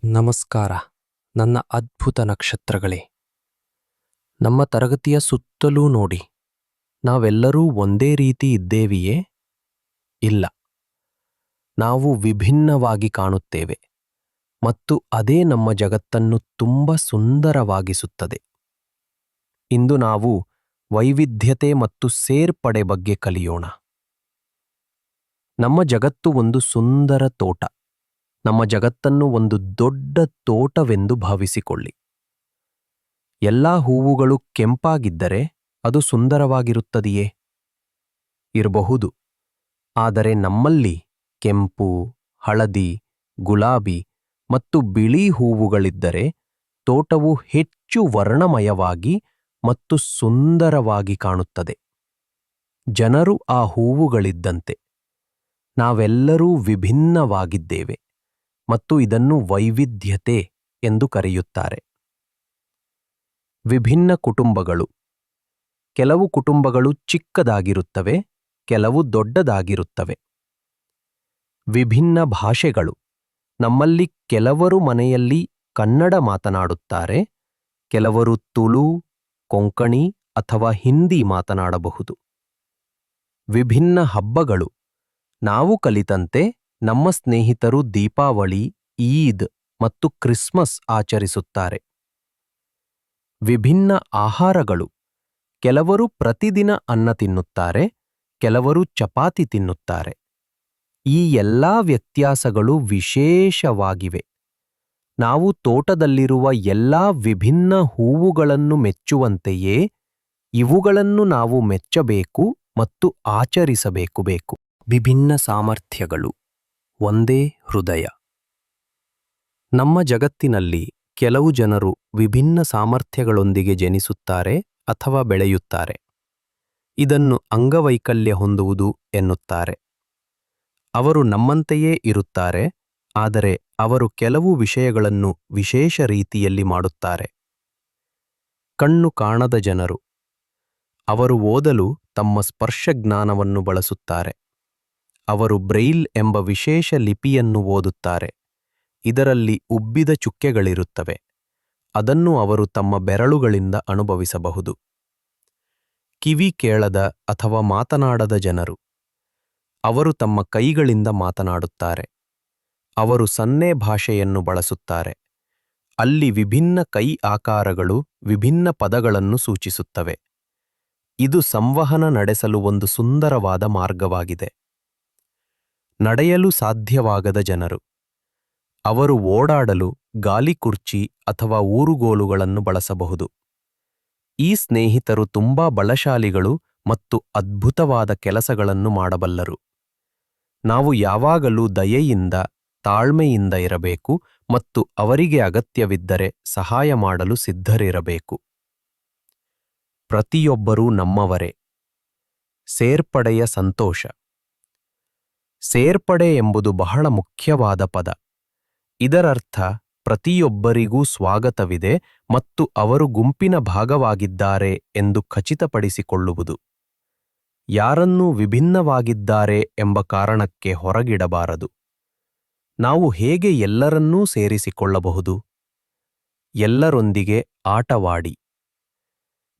ನಮಸ್ಕಾರ ನನ್ನ ಅದ್ಭುತ ನಕ್ಷತ್ರಗಳೇ. ನಮ್ಮ ತರಗತಿಯ ಸುತ್ತಲೂ ನೋಡಿ. ನಾವೆಲ್ಲರೂ ಒಂದೇ ರೀತಿ ಇದ್ದೇವೆಯೇ? ಇಲ್ಲ. ನಾವು ವಿಭಿನ್ನವಾಗಿ ಕಾಣುತ್ತೇವೆ ಮತ್ತು ಅದೇ ನಮ್ಮ ಜಗತ್ತನ್ನು ತುಂಬ ಸುಂದರವಾಗಿಸುತ್ತದೆ. ಇಂದು ನಾವು ವೈವಿಧ್ಯತೆ ಮತ್ತು ಸೇರ್ಪಡೆ ಬಗ್ಗೆ ಕಲಿಯೋಣ. ನಮ್ಮ ಜಗತ್ತು ಒಂದು ಸುಂದರ ತೋಟ. ನಮ್ಮ ಜಗತ್ತನ್ನು ಒಂದು ದೊಡ್ಡ ತೋಟವೆಂದು ಭಾವಿಸಿಕೊಳ್ಳಿ. ಎಲ್ಲಾ ಹೂವುಗಳು ಕೆಂಪಾಗಿದ್ದರೆ ಅದು ಸುಂದರವಾಗಿರುತ್ತದೆಯೇ? ಇರಬಹುದು. ಆದರೆ ನಮ್ಮಲ್ಲಿ ಕೆಂಪು, ಹಳದಿ, ಗುಲಾಬಿ ಮತ್ತು ಬಿಳಿ ಹೂವುಗಳಿದ್ದರೆ ತೋಟವು ಹೆಚ್ಚು ವರ್ಣಮಯವಾಗಿ ಮತ್ತು ಸುಂದರವಾಗಿ ಕಾಣುತ್ತದೆ. ಜನರು ಆ ಹೂವುಗಳಿದ್ದಂತೆ. ನಾವೆಲ್ಲರೂ ವಿಭಿನ್ನವಾಗಿದ್ದೇವೆ ಮತ್ತು ಇದನ್ನು ವೈವಿಧ್ಯತೆ ಎಂದು ಕರೆಯುತ್ತಾರೆ. ವಿಭಿನ್ನ ಕುಟುಂಬಗಳು. ಕೆಲವು ಕುಟುಂಬಗಳು ಚಿಕ್ಕದಾಗಿರುತ್ತವೆ, ಕೆಲವು ದೊಡ್ಡದಾಗಿರುತ್ತವೆ. ವಿಭಿನ್ನ ಭಾಷೆಗಳು. ನಮ್ಮಲ್ಲಿ ಕೆಲವರು ಮನೆಯಲ್ಲಿ ಕನ್ನಡ ಮಾತನಾಡುತ್ತಾರೆ, ಕೆಲವರು ತುಳು, ಕೊಂಕಣಿ ಅಥವಾ ಹಿಂದಿ ಮಾತನಾಡಬಹುದು. ವಿಭಿನ್ನ ಹಬ್ಬಗಳು. ನಾವು ಕಲಿತಂತೆ ನಮ್ಮ ಸ್ನೇಹಿತರು ದೀಪಾವಳಿ, ಈದ್ ಮತ್ತು ಕ್ರಿಸ್ಮಸ್ ಆಚರಿಸುತ್ತಾರೆ. ವಿಭಿನ್ನ ಆಹಾರಗಳು. ಕೆಲವರು ಪ್ರತಿದಿನ ಅನ್ನ ತಿನ್ನುತ್ತಾರೆ, ಕೆಲವರು ಚಪಾತಿ ತಿನ್ನುತ್ತಾರೆ. ಈ ಎಲ್ಲಾ ವ್ಯತ್ಯಾಸಗಳು ವಿಶೇಷವಾಗಿವೆ. ನಾವು ತೋಟದಲ್ಲಿರುವ ಎಲ್ಲಾ ವಿಭಿನ್ನ ಹೂವುಗಳನ್ನು ಮೆಚ್ಚುವಂತೆಯೇ ಇವುಗಳನ್ನು ನಾವು ಮೆಚ್ಚಬೇಕು ಮತ್ತು ಆಚರಿಸಬೇಕು. ವಿಭಿನ್ನ ಸಾಮರ್ಥ್ಯಗಳು. ಒಂದೇ ಹೃದಯ. ನಮ್ಮ ಜಗತ್ತಿನಲ್ಲಿ ಕೆಲವು ಜನರು ವಿಭಿನ್ನ ಸಾಮರ್ಥ್ಯಗಳೊಂದಿಗೆ ಜನಿಸುತ್ತಾರೆ ಅಥವಾ ಬೆಳೆಯುತ್ತಾರೆ. ಇದನ್ನು ಅಂಗವೈಕಲ್ಯ ಹೊಂದುವುದು ಎನ್ನುತ್ತಾರೆ. ಅವರು ನಮ್ಮಂತೆಯೇ ಇರುತ್ತಾರೆ, ಆದರೆ ಅವರು ಕೆಲವು ವಿಷಯಗಳನ್ನು ವಿಶೇಷ ರೀತಿಯಲ್ಲಿ ಮಾಡುತ್ತಾರೆ. ಕಣ್ಣು ಕಾಣದ ಜನರು. ಅವರು ಓದಲು ತಮ್ಮ ಸ್ಪರ್ಶಜ್ಞಾನವನ್ನು ಬಳಸುತ್ತಾರೆ. ಅವರು ಬ್ರೈಲ್ ಎಂಬ ವಿಶೇಷ ಲಿಪಿಯನ್ನು ಓದುತ್ತಾರೆ. ಇದರಲ್ಲಿ ಉಬ್ಬಿದ ಚುಕ್ಕೆಗಳಿರುತ್ತವೆ. ಅದನ್ನು ಅವರು ತಮ್ಮ ಬೆರಳುಗಳಿಂದ ಅನುಭವಿಸಬಹುದು. ಕಿವಿ ಕೇಳದ ಅಥವಾ ಮಾತನಾಡದ ಜನರು. ಅವರು ತಮ್ಮ ಕೈಗಳಿಂದ ಮಾತನಾಡುತ್ತಾರೆ. ಅವರು ಸನ್ನೆ ಭಾಷೆಯನ್ನು ಬಳಸುತ್ತಾರೆ. ಅಲ್ಲಿ ವಿಭಿನ್ನ ಕೈ ಆಕಾರಗಳು ವಿಭಿನ್ನ ಪದಗಳನ್ನು ಸೂಚಿಸುತ್ತವೆ. ಇದು ಸಂವಹನ ನಡೆಸಲು ಒಂದು ಸುಂದರವಾದ ಮಾರ್ಗವಾಗಿದೆ. ನಡೆಯಲು ಸಾಧ್ಯವಾಗದ ಜನರು. ಅವರು ಓಡಾಡಲು ಗಾಲಿ ಕುರ್ಚಿ ಅಥವಾ ಊರುಗೋಲುಗಳನ್ನು ಬಳಸಬಹುದು. ಈ ಸ್ನೇಹಿತರು ತುಂಬಾ ಬಲಶಾಲಿಗಳು ಮತ್ತು ಅದ್ಭುತವಾದ ಕೆಲಸಗಳನ್ನು ಮಾಡಬಲ್ಲರು. ನಾವು ಯಾವಾಗಲೂ ದಯೆಯಿಂದ, ತಾಳ್ಮೆಯಿಂದ ಇರಬೇಕು ಮತ್ತು ಅವರಿಗೆ ಅಗತ್ಯವಿದ್ದರೆ ಸಹಾಯ ಮಾಡಲು ಸಿದ್ಧರಿರಬೇಕು. ಪ್ರತಿಯೊಬ್ಬರೂ ನಮ್ಮವರೇ. ಸೇರ್ಪಡೆಯ ಸಂತೋಷ. ಸೇರ್ಪಡೆ ಎಂಬುದು ಬಹಳ ಮುಖ್ಯವಾದ ಪದ. ಇದರರ್ಥ ಪ್ರತಿಯೊಬ್ಬರಿಗೂ ಸ್ವಾಗತವಿದೆ ಮತ್ತು ಅವರು ಗುಂಪಿನ ಭಾಗವಾಗಿದ್ದಾರೆ ಎಂದು ಖಚಿತಪಡಿಸಿಕೊಳ್ಳುವುದು. ಯಾರನ್ನೂ ವಿಭಿನ್ನವಾಗಿದ್ದಾರೆ ಎಂಬ ಕಾರಣಕ್ಕೆ ಹೊರಗಿಡಬಾರದು. ನಾವು ಹೇಗೆ ಎಲ್ಲರನ್ನೂ ಸೇರಿಸಿಕೊಳ್ಳಬಹುದು? ಎಲ್ಲರೊಂದಿಗೆ ಆಟವಾಡಿ.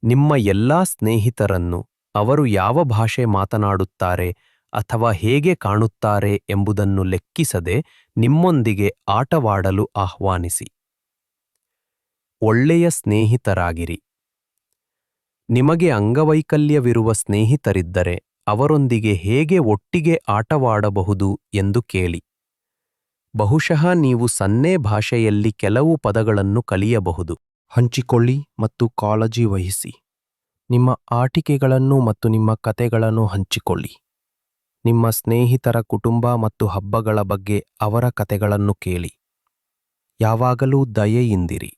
ನಿಮ್ಮ ಎಲ್ಲಾ ಸ್ನೇಹಿತರನ್ನು ಅವರು ಯಾವ ಭಾಷೆ ಮಾತನಾಡುತ್ತಾರೆ ಅಥವಾ ಹೇಗೆ ಕಾಣುತ್ತಾರೆ ಎಂಬುದನ್ನು ಲೆಕ್ಕಿಸದೆ ನಿಮ್ಮೊಂದಿಗೆ ಆಟವಾಡಲು ಆಹ್ವಾನಿಸಿ. ಒಳ್ಳೆಯ ಸ್ನೇಹಿತರಾಗಿರಿ. ನಿಮಗೆ ಅಂಗವೈಕಲ್ಯವಿರುವ ಸ್ನೇಹಿತರಿದ್ದರೆ ಅವರೊಂದಿಗೆ ಹೇಗೆ ಒಟ್ಟಿಗೆ ಆಟವಾಡಬಹುದು ಎಂದು ಕೇಳಿ. ಬಹುಶಃ ನೀವು ಸನ್ನೆ ಭಾಷೆಯಲ್ಲಿ ಕೆಲವು ಪದಗಳನ್ನು ಕಲಿಯಬಹುದು. ಹಂಚಿಕೊಳ್ಳಿ ಮತ್ತು ಕಾಳಜಿ ವಹಿಸಿ. ನಿಮ್ಮ ಆಟಿಕೆಗಳನ್ನು ಮತ್ತು ನಿಮ್ಮ ಕತೆಗಳನ್ನು ಹಂಚಿಕೊಳ್ಳಿ. ನಿಮ್ಮ ಸ್ನೇಹಿತರ ಕುಟುಂಬ ಮತ್ತು ಹಬ್ಬಗಳ ಬಗ್ಗೆ ಅವರ ಕತೆಗಳನ್ನು ಕೇಳಿ. ಯಾವಾಗಲೂ ದಯೆಯಿಂದಿರಿ.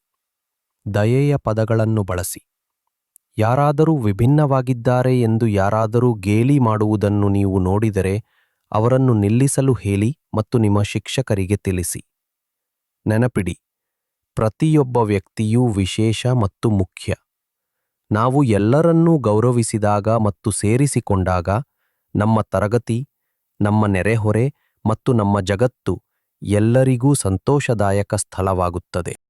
ದಯೆಯ ಪದಗಳನ್ನು ಬಳಸಿ. ಯಾರಾದರೂ ವಿಭಿನ್ನವಾಗಿದ್ದಾರೆ ಎಂದು ಯಾರಾದರೂ ಗೇಲಿ ಮಾಡುವುದನ್ನು ನೀವು ನೋಡಿದರೆ ಅವರನ್ನು ನಿಲ್ಲಿಸಲು ಹೇಳಿ ಮತ್ತು ನಿಮ್ಮ ಶಿಕ್ಷಕರಿಗೆ ತಿಳಿಸಿ. ನೆನಪಿಡಿ, ಪ್ರತಿಯೊಬ್ಬ ವ್ಯಕ್ತಿಯೂ ವಿಶೇಷ ಮತ್ತು ಮುಖ್ಯ. ನಾವು ಎಲ್ಲರನ್ನೂ ಗೌರವಿಸಿದಾಗ ಮತ್ತು ಸೇರಿಸಿಕೊಂಡಾಗ ನಮ್ಮ ತರಗತಿ, ನಮ್ಮ ನೆರೆಹೊರೆ ಮತ್ತು ನಮ್ಮ ಜಗತ್ತು ಎಲ್ಲರಿಗೂ ಸಂತೋಷದಾಯಕ ಸ್ಥಳವಾಗುತ್ತದೆ.